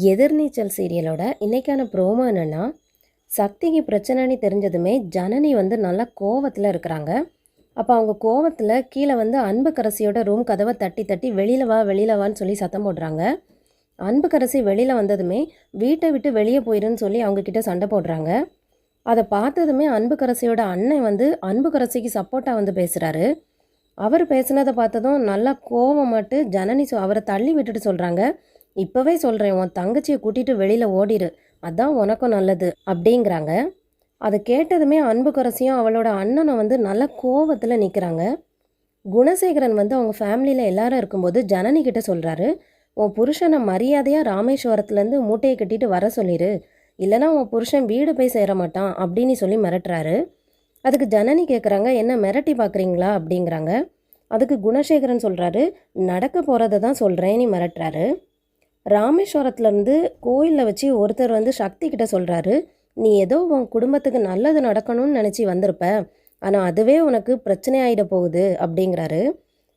எதிர்நீச்சல் சீரியலோட இன்னைக்கான ப்ரோமோ என்னென்னா, சக்திக்கு பிரச்சனைன்னு தெரிஞ்சதுமே ஜனனி வந்து நல்லா கோவத்தில் இருக்கிறாங்க. அப்போ அவங்க கோவத்தில் கீழே வந்து அன்புக்கரசியோட ரூம் கதவை தட்டி தட்டி வெளியில் வா வெளியில் வான்னு சொல்லி சத்தம் போடுறாங்க. அன்புக்கரசி வெளியில் வந்ததுமே வீட்டை விட்டு வெளியே போயிருன்னு சொல்லி அவங்கக்கிட்ட சண்டை போடுறாங்க. அதை பார்த்ததுமே அன்புக்கரசியோட அண்ணன் வந்து அன்புக்கரசிக்கு சப்போர்ட்டாக வந்து பேசுகிறாரு. அவர் பேசுனதை பார்த்ததும் நல்லா கோவமாட்டு ஜனனி அவரை தள்ளி விட்டுட்டு சொல்கிறாங்க, இப்போவே சொல்கிறேன், உன் தங்கச்சியை கூட்டிகிட்டு வெளியில் ஓடிடு, அதான் உனக்கும் நல்லது அப்படிங்கிறாங்க. அதை கேட்டதுமே அன்புக்கரசியும் அவளோட அண்ணனும் வந்து நல்ல கோவத்தில் நிற்கிறாங்க. குணசேகரன் வந்து அவங்க ஃபேமிலியில் எல்லாரும் இருக்கும்போது ஜனனி கிட்ட சொல்கிறாரு, உன் புருஷனை மரியாதையாக ராமேஸ்வரத்துலேருந்து மூட்டையை கட்டிட்டு வர சொல்லிடு, இல்லைனா உன் புருஷன் வீடு போய் சேர மாட்டான் அப்படின்னு சொல்லி மிரட்டுறாரு. அதுக்கு ஜனனி கேட்குறாங்க, என்ன மிரட்டி பார்க்குறீங்களா அப்படிங்கிறாங்க. அதுக்கு குணசேகரன் சொல்கிறாரு, நடக்க போகிறத தான் சொல்கிறேன்னு மிரட்டுறாரு. ராமேஸ்வரத்துலேருந்து கோயிலில் வச்சு ஒருத்தர் வந்து சக்தி கிட்ட சொல்கிறாரு, நீ ஏதோ உன் குடும்பத்துக்கு நல்லது நடக்கணும்னு நினச்சி வந்திருப்ப, ஆனால் அதுவே உனக்கு பிரச்சனை ஆகிட போகுது அப்படிங்கிறாரு.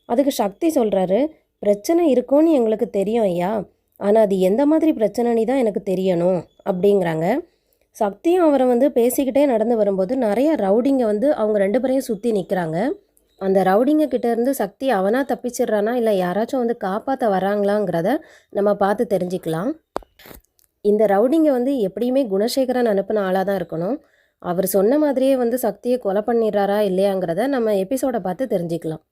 அதுக்கு சக்தி சொல்கிறாரு, பிரச்சனை இருக்கும்னு எங்களுக்கு தெரியும் ஐயா, ஆனால் அது எந்த மாதிரி பிரச்சனைன்னு தான் எனக்கு தெரியணும் அப்படிங்கிறாங்க. சக்தியும் அவரை வந்து பேசிக்கிட்டே நடந்து வரும்போது நிறைய ரவுடிங்க வந்து அவங்க 2 பேரையும் சுற்றி நிற்கிறாங்க. அந்த ரவுடிங்க கிட்டேருந்து சக்தி அவனாக தப்பிச்சிடுறானா இல்லை யாராச்சும் வந்து காப்பாற்ற வராங்களாங்கிறத நம்ம பார்த்து தெரிஞ்சுக்கலாம். இந்த ரவுடிங்க வந்து எப்படியுமே குணசேகரன் அனுப்பின ஆளாக தான் இருக்கணும். அவர் சொன்ன மாதிரியே வந்து சக்தியை கொலை பண்ணிடுறாரா இல்லையாங்கிறத நம்ம எபிசோடை பார்த்து தெரிஞ்சுக்கலாம்.